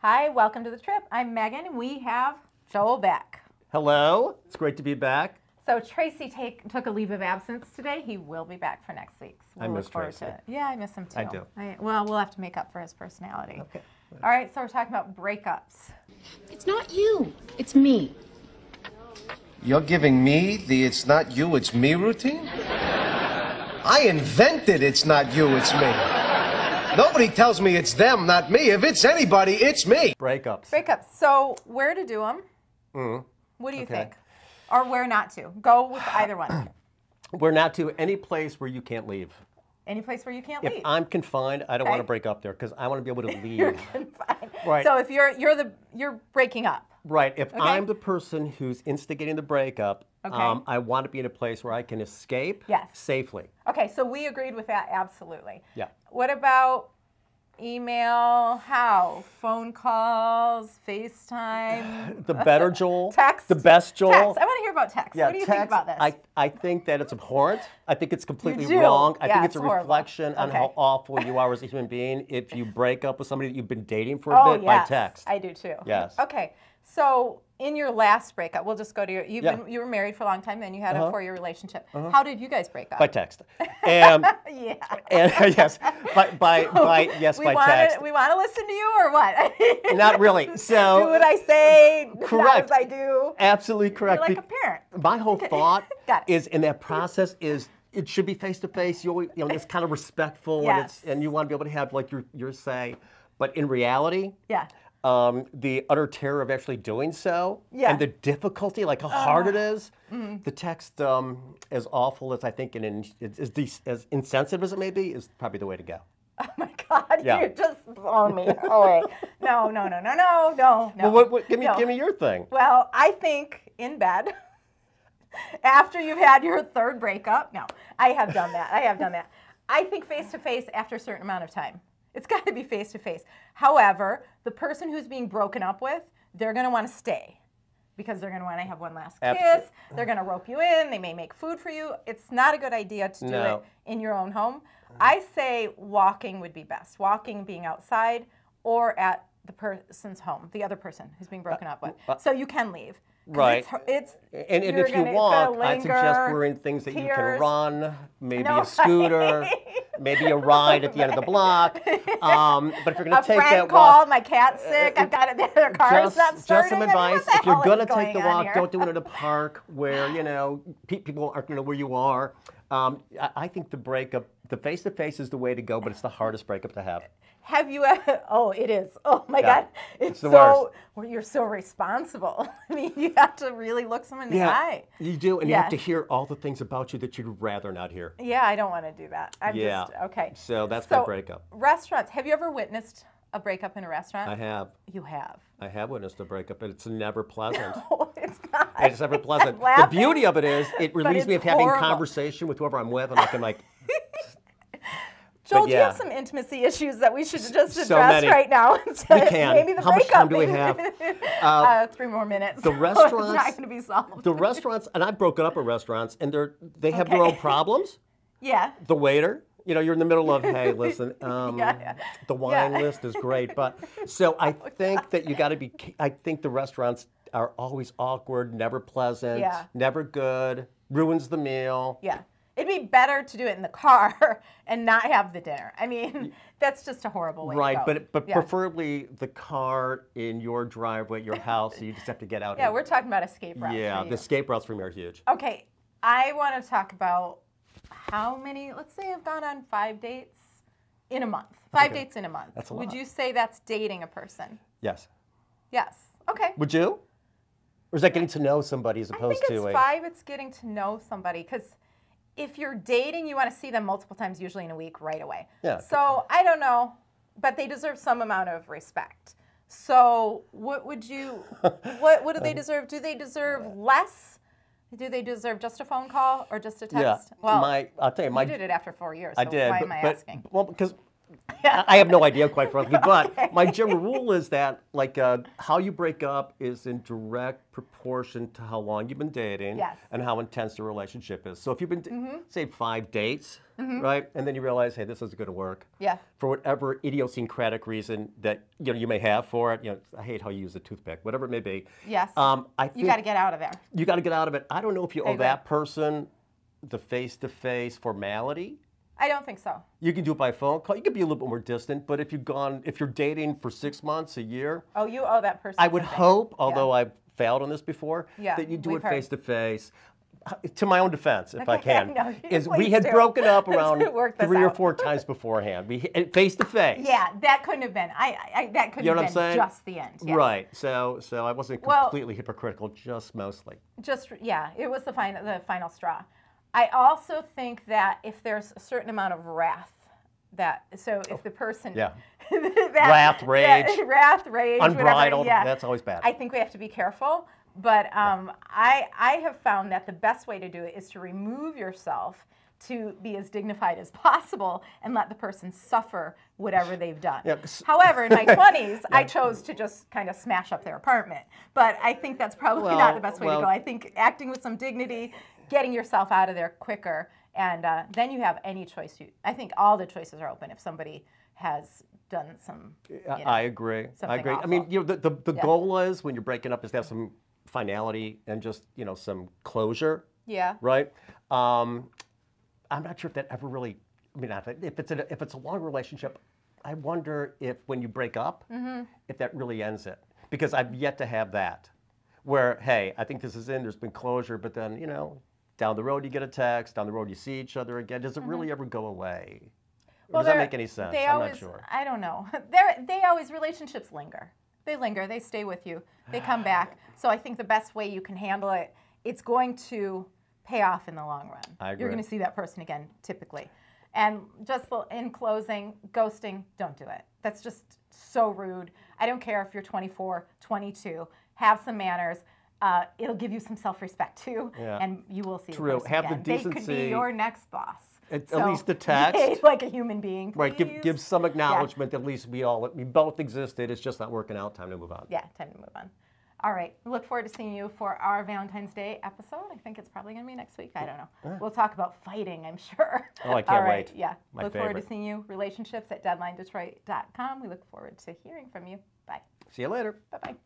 Hi, welcome to the trip. I'm Megan, and we have Joel back. Hello, it's great to be back. So Tracy took a leave of absence today. He will be back for next week. So I miss Tracy. Yeah, I miss him too. I do. Well, we'll have to make up for his personality. Okay. All right, so we're talking about breakups. It's not you, it's me. You're giving me the it's not you, it's me routine? I invented it's not you, it's me. Nobody tells me it's them, not me. If it's anybody, it's me. Breakups. Breakups. So where to do them? What do you think? Or where not to? Go with either one. We're not to any place where you can't leave. Any place where you can't If leave. I'm confined, I don't want to break up there because I want to be able to leave. Confined. Right. So if you're breaking up. Right. If I'm the person who's instigating the breakup, Okay. I want to be in a place where I can escape Yes. safely. Okay, so we agreed with that absolutely. Yeah. What about email? How? Phone calls? FaceTime? The better Joel. Text? The best Joel. Text. I want to hear about text. Yeah, What do you text, think about this? I think that it's abhorrent. I think it's completely You do? wrong. I Yeah, think it's a it's horrible. reflection on Okay. how awful you are as a human being if you break up with somebody that you've been dating for a Oh, bit yes. by text. I do too. Yes. Okay, so in your last breakup, we'll just go to your, Yeah. you were married for a long time, then you had a 4-year relationship. How did you guys break up? By text. And, Yeah. and yes, by text. We want to listen to you or what? Not really. So do what I say, not correct. as I do. Absolutely correct. You're like a parent. My whole thought Got it. is in that process is it should be face to face. You always, it's kind of respectful Yes. and you want to be able to have like your say. But in reality, Yeah. the utter terror of actually doing so, Yeah. and the difficulty, like how hard it is, the text, as awful as I think and as insensitive as it may be, is probably the way to go. Oh my God, Yeah. you just blown me away. No. Well, give No. me your thing. Well, I think in bed, after you've had your third breakup. No, I have done that. I think face to face after a certain amount of time. It's got to be face to face. However, the person who's being broken up with, they're going to want to stay because they're going to want to have one last kiss. Absolutely. They're going to rope you in. They may make food for you. It's not a good idea to do No. it in your own home. I say walking would be best. Walking, being outside, or at the person's home, the other person who's being broken up with. So you can leave. 'Cause Right. It's And if you walk, I'd suggest wearing things that you can run, maybe No, a scooter, maybe a ride at the end of the block. But if you're going A to take friend that called, walk, my cat's sick, I've got it, their car's not starting. just some I mean, advice. what the If you're hell going is to take the going on walk, here? don't do it at a park where, people aren't going to know where you are. I think the face-to-face is the way to go, but it's the hardest breakup to have. Have you ever, oh, it is. Oh my Yeah. God. It's the so, well, you're so responsible. I mean, you have to really look someone in the eye. You do, and you Yeah. have to hear all the things about you that you'd rather not hear. Yeah, I don't want to do that. Yeah. Okay. So that's my breakup. Restaurants. Have you ever witnessed a breakup in a restaurant? I have. You have. I have witnessed a breakup, and it's never pleasant. Oh, it's not. It's never pleasant. The laughing, beauty of it is it relieves me it's of having horrible. conversation with whoever I'm with, and I can like. Joel, do you yeah. have some intimacy issues that we should just So address many. right now? We can. Maybe the How much breakup. time do we have? 3 more minutes. The It's restaurants. not going to be solved. The restaurants, and I've broken up at restaurants, and they have their own problems. Yeah. The waiter, you're in the middle of, hey, listen, Yeah. the wine Yeah. list is great, but so I think that you got to be. I think the restaurants are always awkward, never pleasant, Yeah. never good, ruins the meal. Yeah. It'd be better to do it in the car and not have the dinner. I mean, that's just a horrible way Right, to go. but Yeah. preferably the car in your driveway, your house, so you just have to get out. Yeah, and- we're talking about escape routes. Yeah, for the you. escape routes for me are huge. Okay, I want to talk about how many, let's say I've gone on 5 dates in a month. 5 dates in a month. That's a Would lot. you say that's dating a person? Yes. Yes. Okay. Would you? Or is that getting to know somebody as I opposed think it's to 5, it's getting to know somebody, because if you're dating, you want to see them multiple times, usually in a week, right away. Yeah. So I don't know, but they deserve some amount of respect. So what would you, what do they deserve? Do they deserve less? Do they deserve just a phone call or just a text? Yeah. Well, I'll tell you, you did it after 4 years, so I did. why am I asking? Well, because I have no idea, quite frankly, but Okay. my general rule is that, like, how you break up is in direct proportion to how long you've been dating Yes. and how intense the relationship is. So if you've been, say, 5 dates, right, and then you realize, hey, this isn't going to work. Yeah. For whatever idiosyncratic reason that you may have for it, I hate how you use a toothpick, whatever it may be. Yes. I think You got to get out of there. you got to get out of it. I don't know if you owe agree. that person the face-to-face formality. I don't think so. You can do it by phone call. You can be a little bit more distant, but if you're dating for 6 months, a year, Oh, you owe that person. I would something. hope, although I've failed on this before, Yeah, that you do we've it heard. face to face. To my own defense, if I can, No, is we please had do. broken up Let's around work this 3 or out. 4 times beforehand. We face to face. Yeah, that couldn't have been. That couldn't You know what have I'm been saying? just the end. Yes. Right. So I wasn't Well- completely hypocritical, just mostly. Just yeah, it was the final straw. I also think that if there's a certain amount of wrath, if the person Yeah. wrath, rage, rage, unbridled. whatever, yeah, That's always bad. I think we have to be careful. But I have found that the best way to do it is to remove yourself, to be as dignified as possible and let the person suffer whatever they've done. Yeah, However, in my 20s, I chose to just kind of smash up their apartment. But I think that's probably not the best way to go. I think acting with some dignity, getting yourself out of there quicker, and then you have any choice. I think all the choices are open if somebody has done some. I agree. I agree. I awful. mean, the goal is when you're breaking up is to have some finality and just some closure. Yeah. Right. I'm not sure if that ever really. I mean, if it's a long relationship, I wonder if when you break up, if that really ends it. Because I've yet to have that, where hey, I think this is in. There's been closure, but then down the road you get a text. Down the road you see each other again. Does it really ever go away? Or does that make any sense? I'm not sure. I don't know. Relationships linger. They linger. They stay with you. They come back. So I think the best way you can handle it, it's going to pay off in the long run. I agree. You're going to see that person again, typically. And just in closing, ghosting, don't do it. That's just so rude. I don't care if you're 24, 22. Have some manners. It'll give you some self-respect too, and you will see. True. The person Have again. the decency. They could be your next boss. At least the text. Behave like a human being, please. Right. Give some acknowledgement. At least we both existed. It's just not working out. Time to move on. Yeah, time to move on. All right. Look forward to seeing you for our Valentine's Day episode. I think it's probably going to be next week. I don't know. We'll talk about fighting, I'm sure. Oh, I can't wait. Yeah. My look forward to favorite. seeing you. Relationships at deadlinedetroit.com. We look forward to hearing from you. Bye. See you later. Bye-bye.